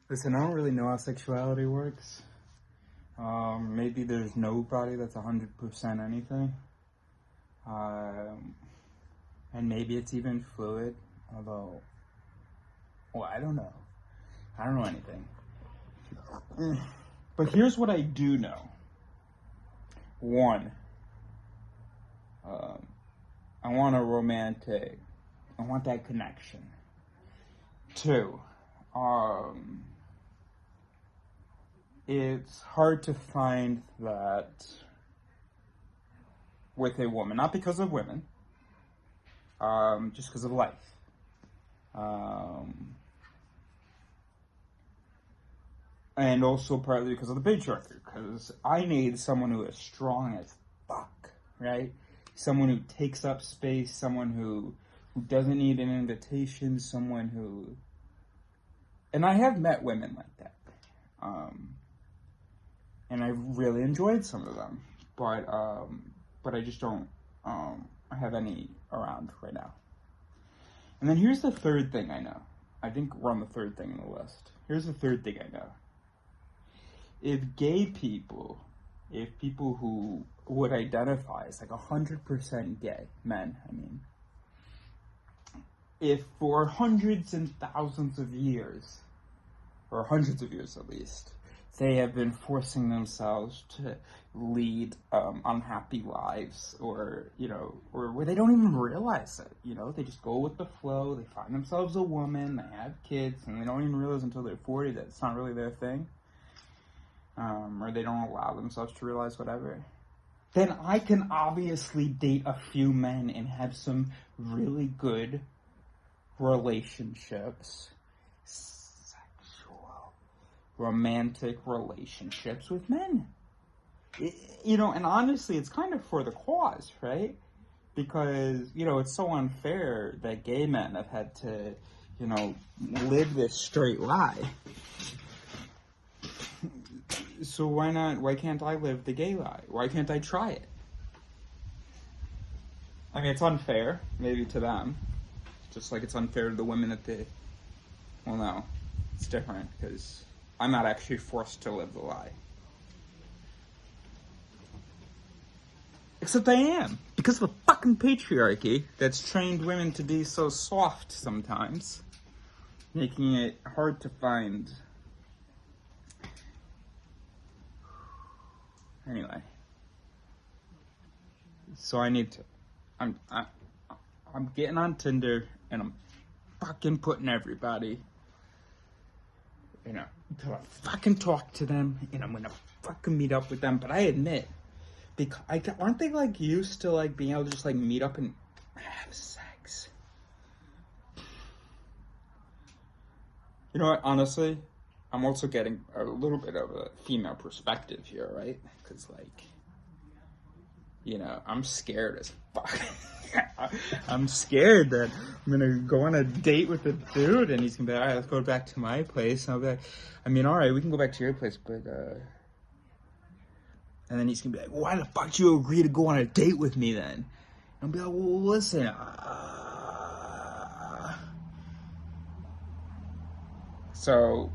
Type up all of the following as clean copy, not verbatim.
Listen, I don't really know how sexuality works. Maybe there's nobody that's 100% anything. And maybe it's even fluid, although, well, I don't know. I don't know anything. But here's what I do know. One, I want I want that connection. Two, it's hard to find that with a woman, not because of women, just because of life. And also partly because of the patriarchy, because I need someone who is strong as fuck, right? Someone who takes up space, someone who doesn't need an invitation, someone who... And I have met women like that. And I really enjoyed some of them, but I just don't have any around right now. And then here's the third thing I know. I think we're on the third thing in the list. Here's the third thing I know. If people who would identify as like 100% gay, men, I mean, if for hundreds and thousands of years, or hundreds of years at least, they have been forcing themselves to lead unhappy lives, or where they don't even realize it, they just go with the flow, they find themselves a woman, they have kids, and they don't even realize until they're 40 that it's not really their thing, or they don't allow themselves to realize whatever, then I can obviously date a few men and have some really good relationships, romantic relationships with men. And honestly, it's kind of for the cause, right? Because, it's so unfair that gay men have had to, live this straight lie. So why can't I live the gay lie? Why can't I try it? I mean, it's unfair, maybe to them. Just like it's unfair to the women well, no, it's different, because I'm not actually forced to live the lie. Except I am, because of the fucking patriarchy that's trained women to be so soft sometimes, making it hard to find. Anyway, so I'm getting on Tinder, and I'm fucking putting everybody, until I fucking talk to them, and I'm gonna fucking meet up with them. But I admit, because aren't they like used to like being able to just like meet up and have sex? You know what? Honestly, I'm also getting a little bit of a female perspective here, right? Because I'm scared as fuck. I'm scared that I'm gonna go on a date with a dude and he's gonna be like, all right, let's go back to my place. And I'll be like, all right, we can go back to your place, but and then he's gonna be like, why the fuck did you agree to go on a date with me then? And I'll be like, well, listen, so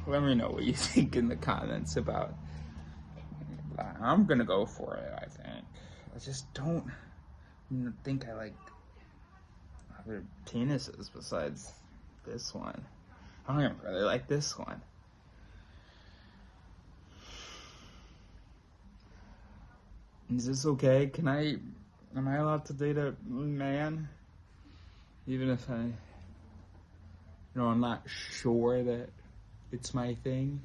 let me know what you think in the comments about. I'm gonna go for it. I think I just don't think I like other penises besides this one. I don't even really like this one. Is this okay? Am I allowed to date a man? Even if I'm not sure that it's my thing?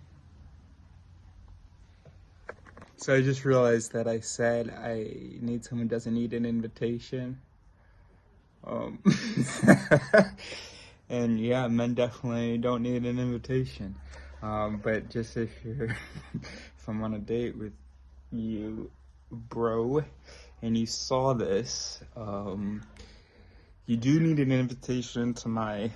So I just realized that I said I need someone who doesn't need an invitation. And yeah, men definitely don't need an invitation. But just if I'm on a date with you, bro, and you saw this, you do need an invitation to my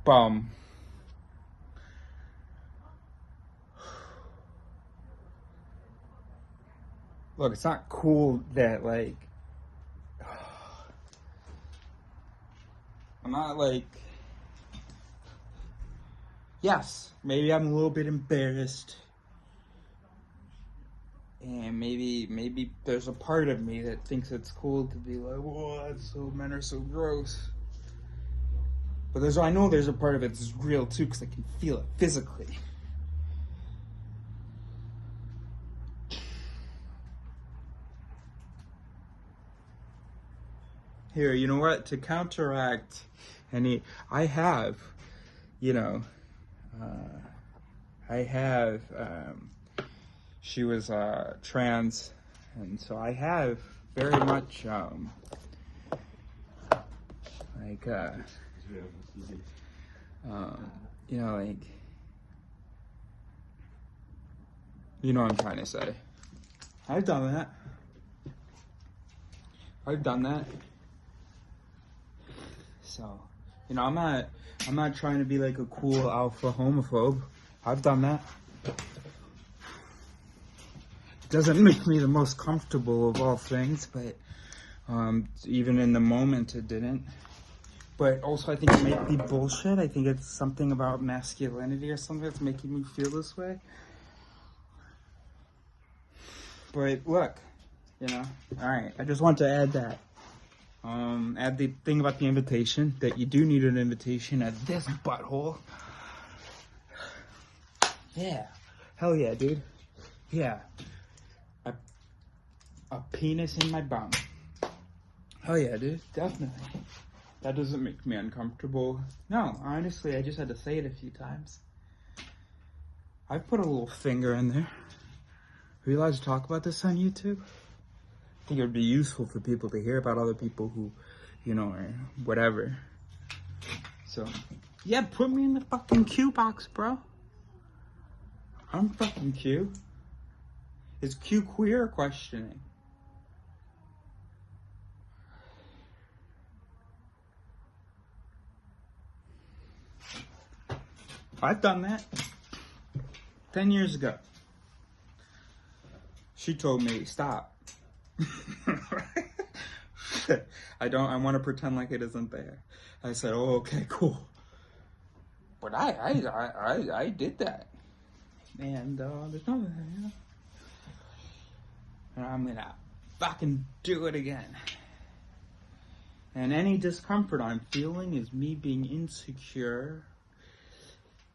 bum. Look, it's not cool that, like, I'm not like, yes, maybe I'm a little bit embarrassed. And maybe there's a part of me that thinks it's cool to be like, whoa, that's so, men are so gross. But I know there's a part of it that's real too, because I can feel it physically. Here, you know what? To counteract I have, she was trans, and so I have very much, like, you know what I'm trying to say. I've done that. So, I'm not trying to be like a cool alpha homophobe. I've done that. It doesn't make me the most comfortable of all things, but even in the moment it didn't. But also I think it might be bullshit. I think it's something about masculinity or something that's making me feel this way. But look, alright, I just want to add that. Add the thing about the invitation, that you do need an invitation at this butthole. Yeah. Hell yeah, dude. Yeah. A penis in my bum. Hell yeah, dude. Definitely. That doesn't make me uncomfortable. No, honestly, I just had to say it a few times. I've put a little finger in there. Are you allowed to talk about this on YouTube? I think it would be useful for people to hear about other people who, or whatever. So, yeah, put me in the fucking Q box, bro. I'm fucking Q. Is Q queer questioning? I've done that 10 years ago. She told me, stop. I want to pretend like it isn't there. I said, oh, okay, cool. But I did that. And there's no, and I'm gonna fucking do it again. And any discomfort I'm feeling is me being insecure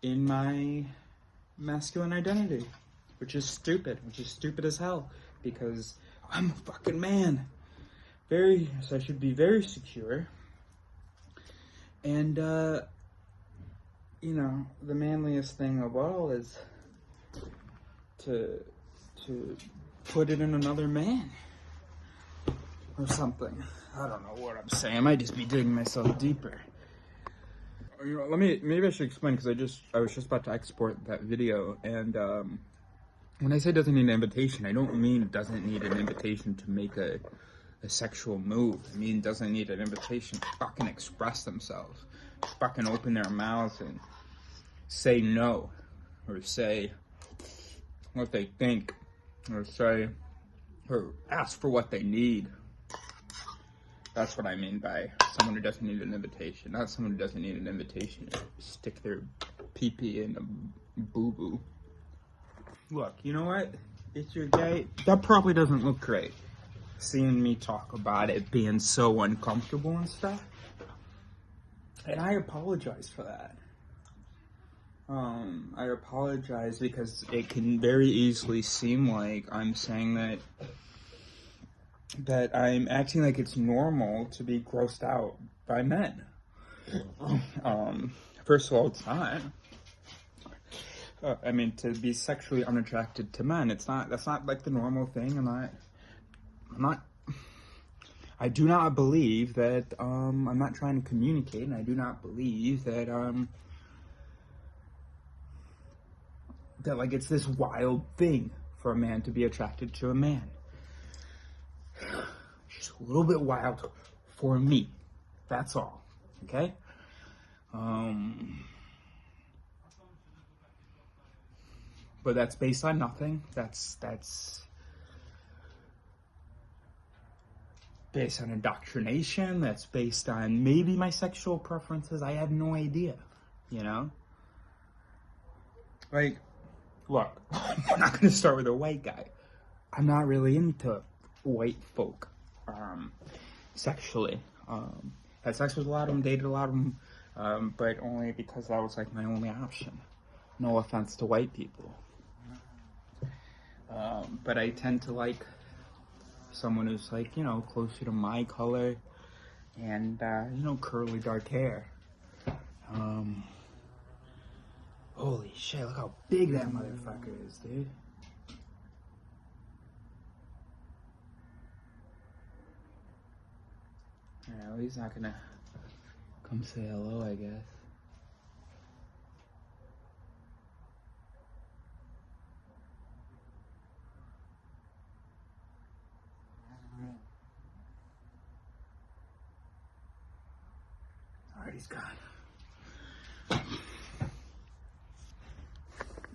in my masculine identity, which is stupid as hell, because I'm a fucking man. So I should be very secure. And, the manliest thing of all is to put it in another man or something. I don't know what I'm saying. I might just be digging myself deeper. Maybe I should explain, because I was just about to export that video, and when I say doesn't need an invitation, I don't mean it doesn't need an invitation to make a sexual move. I mean, it doesn't need an invitation to fucking express themselves, fucking open their mouths and say no, or say what they think, or ask for what they need. That's what I mean by someone who doesn't need an invitation. Not someone who doesn't need an invitation to stick their pee-pee in a boo-boo. Look, you know what? If you're gay, that probably doesn't look great. Seeing me talk about it being so uncomfortable and stuff. And I apologize for that. I apologize because it can very easily seem like I'm saying that I'm acting like it's normal to be grossed out by men. First of all, it's not. To be sexually unattracted to men, that's not like the normal thing. I do not believe that, I'm not trying to communicate, and I do not believe that, that, like, it's this wild thing for a man to be attracted to a man. Just a little bit wild for me. That's all. Okay? But that's based on nothing. That's based on indoctrination, that's based on maybe my sexual preferences. I have no idea, you know? Like, look, we're not going to start with a white guy. I'm not really into white folk sexually. Had sex with a lot of them, dated a lot of them, but only because that was like my only option. No offense to white people. But I tend to like someone who's like, you know, closer to my color and, you know, curly dark hair. Holy shit, look how big that motherfucker is, dude. Yeah, well, he's not gonna come say hello, I guess. Alright, he's gone.